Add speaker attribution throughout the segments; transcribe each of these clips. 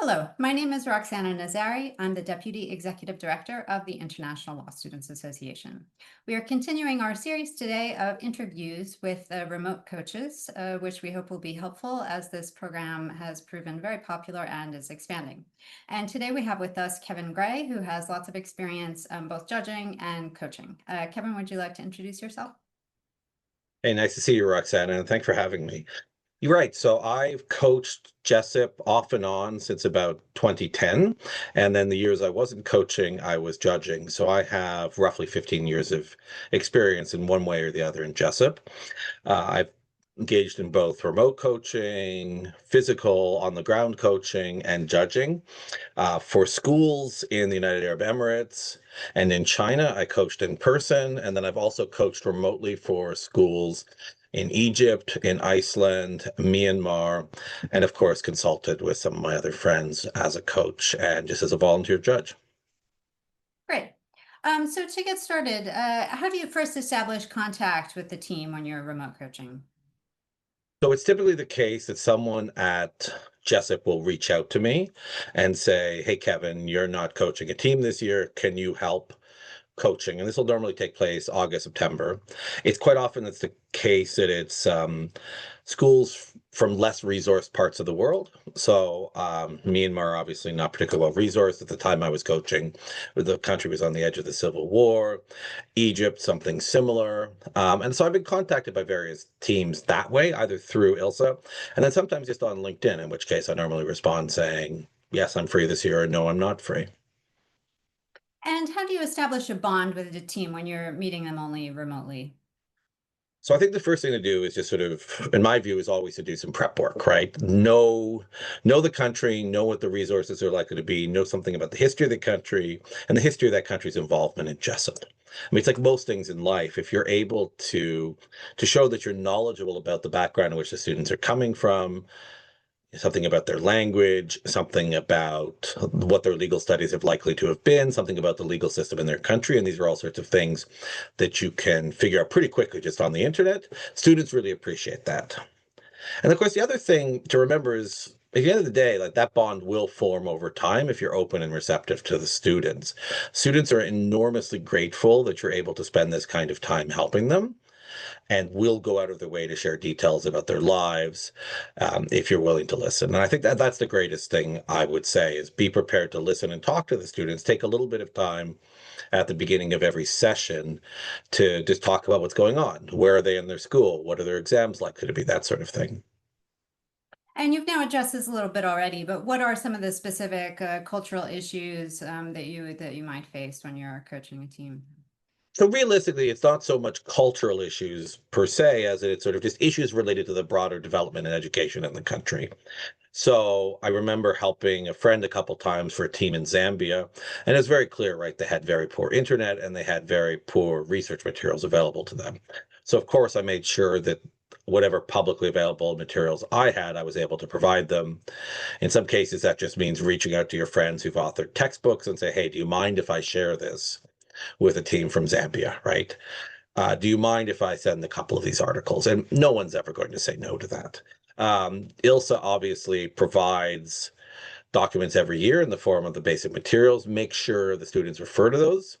Speaker 1: Hello, my name is Roxana Nazari. I'm the Deputy Executive Director of the International Law Students Association. We are continuing our series today of interviews with remote coaches, which we hope will be helpful as this program has proven very popular and is expanding. And today we have with us Kevin Gray, who has lots of experience both judging and coaching. Kevin, would you like to introduce yourself?
Speaker 2: Hey, nice to see you, Roxana, and thanks for having me. You're right. So I've coached Jessup off and on since about 2010. And then the years I wasn't coaching, I was judging. So I have roughly 15 years of experience in one way or the other in Jessup. I've engaged in both remote coaching, physical, on the ground coaching, and judging. For schools in the United Arab Emirates and in China, I coached in person. And then I've also coached remotely for schools in Egypt, in Iceland, Myanmar, and of course, consulted with some of my other friends as a coach and just as a volunteer judge.
Speaker 1: Great. So to get started, how do you first establish contact with the team when you're remote coaching?
Speaker 2: So it's typically the case that someone at Jessup will reach out to me and say, "Hey, Kevin, you're not coaching a team this year. Can you help coaching?" And this will normally take place August, September. It's quite often it's the case that it's schools from less resourced parts of the world. So Myanmar, obviously not particularly well resourced at the time I was coaching. The country was on the edge of the civil war. Egypt, something similar. And so I've been contacted by various teams that way, either through ILSA and then sometimes just on LinkedIn, in which case I normally respond saying, "Yes, I'm free this year," or "No, I'm not free."
Speaker 1: And how do you establish a bond with the team when you're meeting them only remotely?
Speaker 2: So I think the first thing to do is just sort of, in my view, is always to do some prep work, right? Know the country, know what the resources are likely to be, know something about the history of the country and the history of that country's involvement in Jessup. I mean, it's like most things in life. If you're able to show that you're knowledgeable about the background in which the students are coming from, something about their language, something about what their legal studies have likely to have been, something about the legal system in their country. And these are all sorts of things that you can figure out pretty quickly just on the internet. Students really appreciate that. And of course, the other thing to remember is at the end of the day, like that bond will form over time if you're open and receptive to the students. Students are enormously grateful that you're able to spend this kind of time helping them and will go out of their way to share details about their lives if you're willing to listen. And I think that that's the greatest thing I would say is be prepared to listen and talk to the students. Take a little bit of time at the beginning of every session to just talk about what's going on. Where are they in their school? What are their exams likely to be? That sort of thing.
Speaker 1: And you've now addressed this a little bit already, but what are some of the specific cultural issues that you might face when you're coaching a team?
Speaker 2: So realistically, it's not so much cultural issues per se as it's sort of just issues related to the broader development and education in the country. So I remember helping a friend a couple times for a team in Zambia, and it's very clear, right? They had very poor internet and they had very poor research materials available to them. So of course, I made sure that whatever publicly available materials I had, I was able to provide them. In some cases, that just means reaching out to your friends who've authored textbooks and say, "Hey, do you mind if I share this with a team from Zambia?" Right? Do you mind if I send a couple of these articles? And no one's ever going to say no to that. ILSA obviously provides documents every year in the form of the basic materials. Make sure the students refer to those.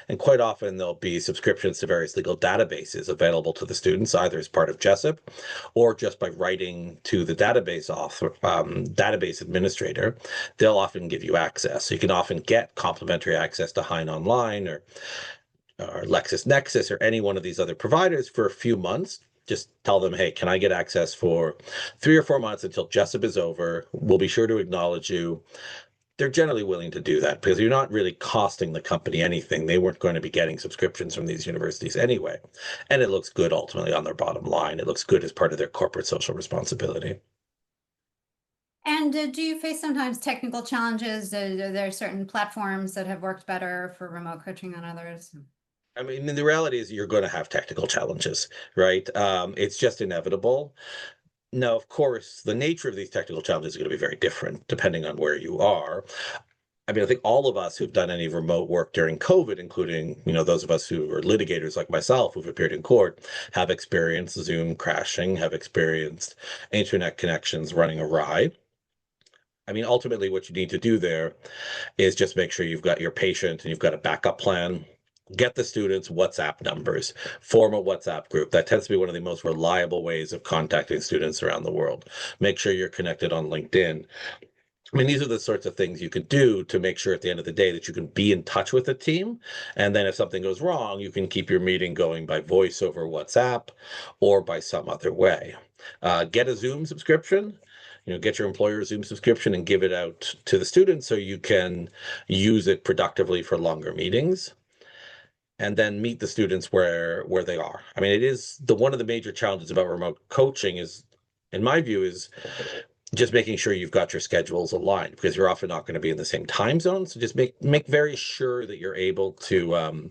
Speaker 2: And quite often there'll be subscriptions to various legal databases available to the students, either as part of Jessup or just by writing to the database author, database administrator. They'll often give you access. So you can often get complimentary access to Hein Online or LexisNexis or any one of these other providers for a few months. Just tell them, "Hey, can I get access for 3 or 4 months until Jessup is over? We'll be sure to acknowledge you." They're generally willing to do that because you're not really costing the company anything. They weren't going to be getting subscriptions from these universities anyway. And it looks good ultimately on their bottom line. It looks good as part of their corporate social responsibility.
Speaker 1: And do you face sometimes technical challenges? Are there certain platforms that have worked better for remote coaching than others?
Speaker 2: I mean, the reality is you're going to have technical challenges, right? It's just inevitable. Now, of course, the nature of these technical challenges is going to be very different depending on where you are. I mean, I think all of us who've done any remote work during COVID, including, those of us who are litigators like myself who've appeared in court, have experienced Zoom crashing, have experienced internet connections running awry. I mean, ultimately, what you need to do there is just make sure you've got your patient and you've got a backup plan. Get the students' WhatsApp numbers, form a WhatsApp group. That tends to be one of the most reliable ways of contacting students around the world. Make sure you're connected on LinkedIn. I mean, these are the sorts of things you could do to make sure at the end of the day that you can be in touch with the team. And then if something goes wrong, you can keep your meeting going by voice over WhatsApp or by some other way. Get a Zoom subscription. Get your employer Zoom subscription and give it out to the students so you can use it productively for longer meetings. And then meet the students where they are. I mean, it is one of the major challenges about remote coaching is, in my view, is just making sure you've got your schedules aligned because you're often not going to be in the same time zone. So just make very sure that you're able to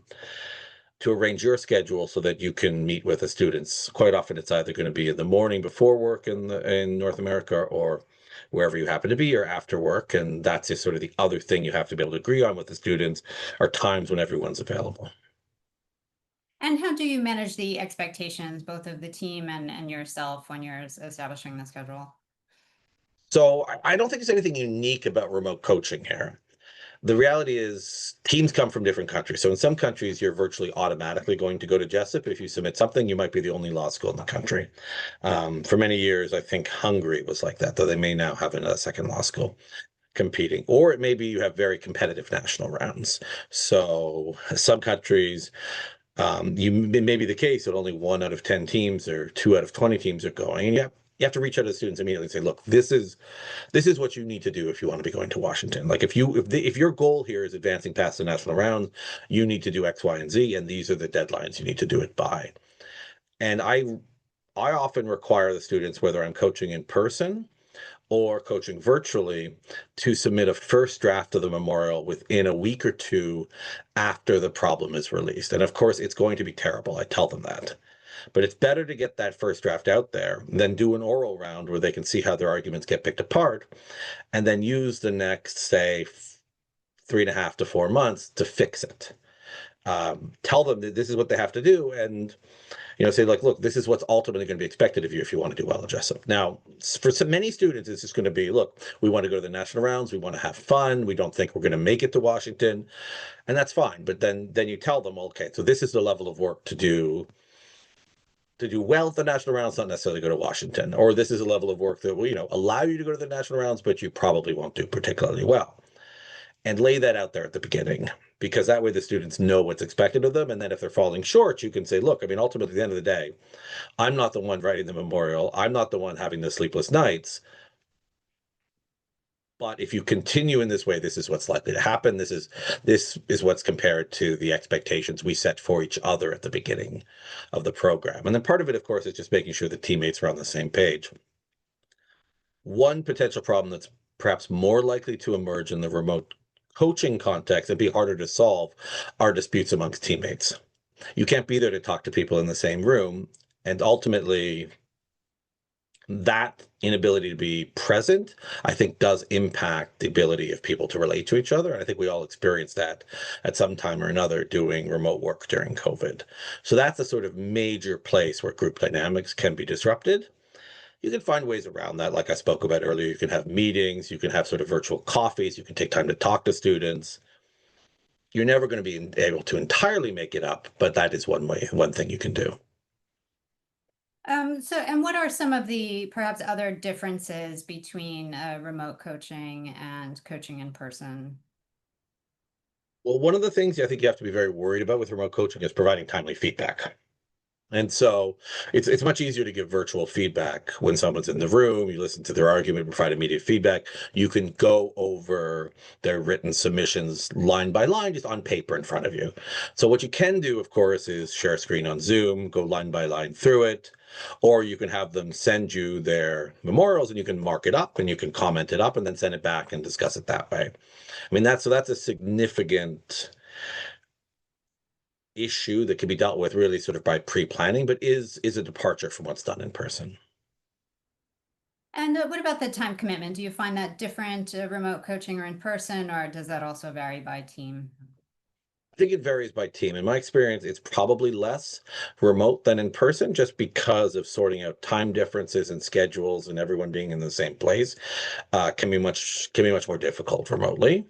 Speaker 2: arrange your schedule so that you can meet with the students. Quite often, it's either going to be in the morning before work in North America or wherever you happen to be, or after work. And that's just sort of the other thing you have to be able to agree on with the students are times when everyone's available.
Speaker 1: And how do you manage the expectations, both of the team and yourself when you're establishing the schedule?
Speaker 2: So I don't think there's anything unique about remote coaching here. The reality is teams come from different countries. So in some countries, you're virtually automatically going to go to Jessup. If you submit something, you might be the only law school in the country. For many years, I think Hungary was like that, though they may now have a second law school competing. Or it may be you have very competitive national rounds. So some countries, it may be the case that only 1 out of 10 teams or 2 out of 20 teams are going. And you have to reach out to students immediately and say, look, this is what you need to do if you want to be going to Washington. Like if your goal here is advancing past the national round, you need to do X, Y, and Z, and these are the deadlines you need to do it by. And I often require the students, whether I'm coaching in person or coaching virtually, to submit a first draft of the memorial within a week or two after the problem is released. And of course, it's going to be terrible. I tell them that. But it's better to get that first draft out there than do an oral round where they can see how their arguments get picked apart and then use the next, say, 3.5 to 4 months to fix it. Tell them that this is what they have to do and say like, look, this is what's ultimately going to be expected of you if you want to do well at Jessup. Now, for so many students, it's just going to be, look, we want to go to the national rounds, we want to have fun, we don't think we're going to make it to Washington, and that's fine. But then you tell them, okay, so this is the level of work to do well at the national rounds, not necessarily go to Washington, or this is a level of work that will, allow you to go to the national rounds, but you probably won't do particularly well. And lay that out there at the beginning, because that way the students know what's expected of them. And then if they're falling short, you can say, look, I mean, ultimately, at the end of the day, I'm not the one writing the memorial. I'm not the one having the sleepless nights. But if you continue in this way, this is what's likely to happen. This is what's compared to the expectations we set for each other at the beginning of the program. And then part of it, of course, is just making sure the teammates are on the same page. One potential problem that's perhaps more likely to emerge in the remote coaching context and be harder to solve are disputes amongst teammates. You can't be there to talk to people in the same room. And ultimately, that inability to be present, I think, does impact the ability of people to relate to each other. And I think we all experienced that at some time or another doing remote work during COVID. So that's a sort of major place where group dynamics can be disrupted. You can find ways around that, like I spoke about earlier. You can have meetings, you can have sort of virtual coffees, you can take time to talk to students. You're never going to be able to entirely make it up, but that is one thing you can do.
Speaker 1: And what are some of the perhaps other differences between remote coaching and coaching in person?
Speaker 2: Well, one of the things I think you have to be very worried about with remote coaching is providing timely feedback. And so it's much easier to give virtual feedback when someone's in the room, you listen to their argument, provide immediate feedback. You can go over their written submissions line by line, just on paper in front of you. So what you can do, of course, is share a screen on Zoom, go line by line through it, or you can have them send you their memorials and you can mark it up and you can comment it up and then send it back and discuss it that way. I mean, that's a significant issue that can be dealt with really sort of by pre-planning, but is a departure from what's done in person.
Speaker 1: And what about the time commitment? Do you find that different remote coaching or in person, or does that also vary by team?
Speaker 2: I think it varies by team. In my experience, it's probably less remote than in person just because of sorting out time differences and schedules and everyone being in the same place can be much more difficult remotely.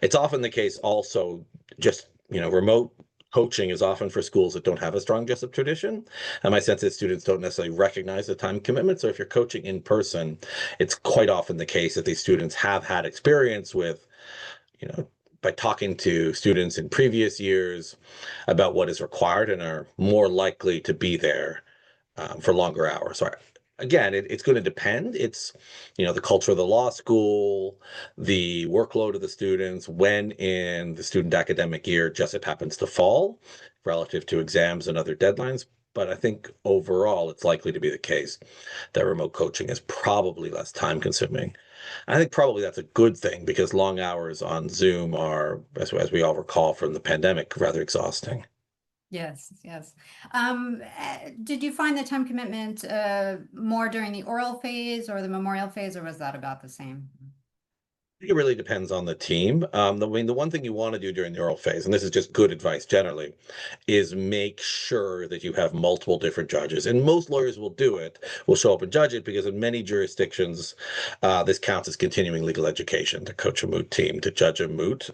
Speaker 2: It's often the case also just, remote coaching is often for schools that don't have a strong Jessup tradition. And my sense is students don't necessarily recognize the time commitment. So if you're coaching in person, it's quite often the case that these students have had experience with, you know, by talking to students in previous years about what is required and are more likely to be there for longer hours. So again, it's going to depend. It's, the culture of the law school, the workload of the students, when in the student academic year Jessup happens to fall relative to exams and other deadlines. But I think overall, it's likely to be the case that remote coaching is probably less time consuming. I think probably that's a good thing because long hours on Zoom are, as we all recall from the pandemic, rather exhausting.
Speaker 1: Yes, yes. Did you find the time commitment more during the oral phase or the memorial phase, or was that about the same?
Speaker 2: I think it really depends on the team. The one thing you want to do during the oral phase, and this is just good advice generally, is make sure that you have multiple different judges. And most lawyers will do it, will show up and judge it, because in many jurisdictions, this counts as continuing legal education to coach a moot team, to judge a moot.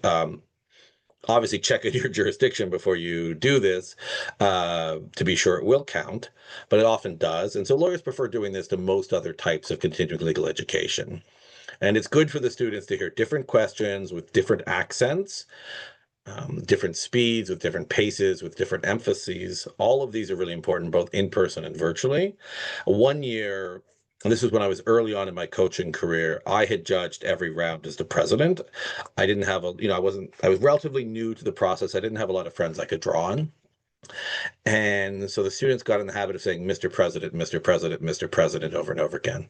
Speaker 2: Obviously, check in your jurisdiction before you do this to be sure it will count, but it often does. And so lawyers prefer doing this to most other types of continuing legal education. And it's good for the students to hear different questions with different accents, different speeds, with different paces, with different emphases. All of these are really important, both in person and virtually. One year, and this was when I was early on in my coaching career, I had judged every round as the president. I didn't have I was relatively new to the process. I didn't have a lot of friends I could draw on. And so the students got in the habit of saying, Mr. President, Mr. President, Mr. President over and over again.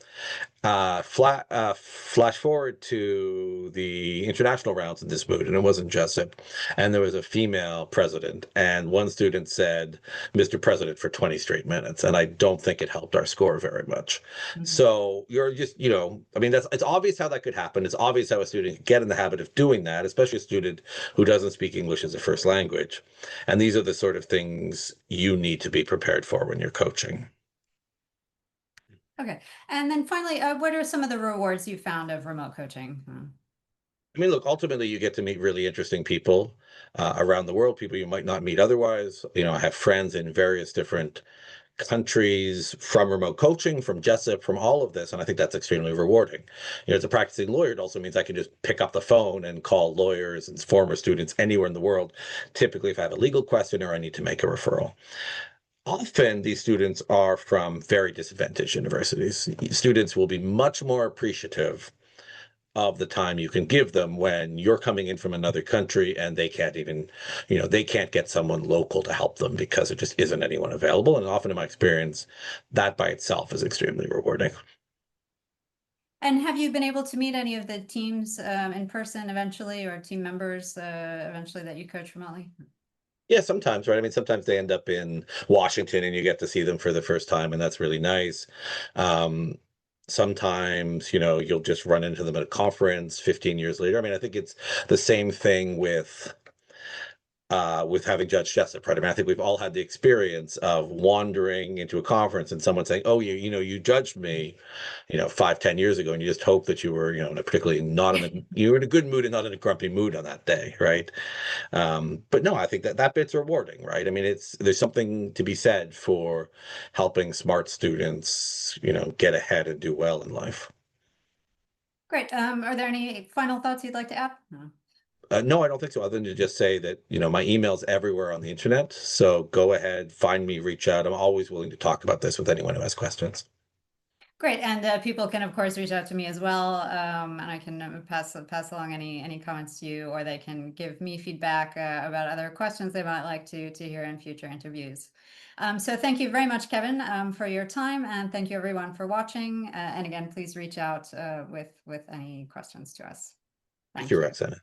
Speaker 2: Flash forward to the international rounds in this mood, and it wasn't Jessup. And there was a female president, and one student said, Mr. President, for 20 straight minutes. And I don't think it helped our score very much.
Speaker 1: Mhm.
Speaker 2: So you're just, I mean, it's obvious how that could happen. It's obvious how a student could get in the habit of doing that, especially a student who doesn't speak English as a first language. And these are the sort of things you need to be prepared for when you're coaching.
Speaker 1: Okay. And then finally, what are some of the rewards you found of remote coaching?
Speaker 2: I mean, look, ultimately, you get to meet really interesting people around the world, people you might not meet otherwise. I have friends in various different countries from remote coaching, from Jessup, from all of this. And I think that's extremely rewarding. As a practicing lawyer, it also means I can just pick up the phone and call lawyers and former students anywhere in the world, typically if I have a legal question or I need to make a referral. Often these students are from very disadvantaged universities. Students will be much more appreciative of the time you can give them when you're coming in from another country and they can't even, they can't get someone local to help them because there just isn't anyone available. And often in my experience, that by itself is extremely rewarding.
Speaker 1: And have you been able to meet any of the teams in person eventually, or team members eventually that you coach remotely?
Speaker 2: Yeah, sometimes, right? I mean, sometimes they end up in Washington and you get to see them for the first time, and that's really nice. Um, Sometimes, you'll just run into them at a conference 15 years later. I mean, I think it's the same thing with having Judge Jessup, right? I mean, I think we've all had the experience of wandering into a conference and someone saying, "Oh, you judged me, 5, 10 years ago," and you just hope that you were, particularly not you were in a good mood and not in a grumpy mood on that day, right? But no, I think that bit's rewarding, right? I mean, there's something to be said for helping smart students, get ahead and do well in life.
Speaker 1: Great. Are there any final thoughts you'd like to add? No.
Speaker 2: No, I don't think so, other than to just say that, my email's everywhere on the internet. So go ahead, find me, reach out. I'm always willing to talk about this with anyone who has questions.
Speaker 1: Great, and people can of course reach out to me as well, and I can pass along any comments to you, or they can give me feedback about other questions they might like to hear in future interviews. So thank you very much, Kevin, for your time, and thank you everyone for watching. And again, please reach out with any questions to us.
Speaker 2: Thank
Speaker 1: Thank
Speaker 2: you,
Speaker 1: you.
Speaker 2: Roxana.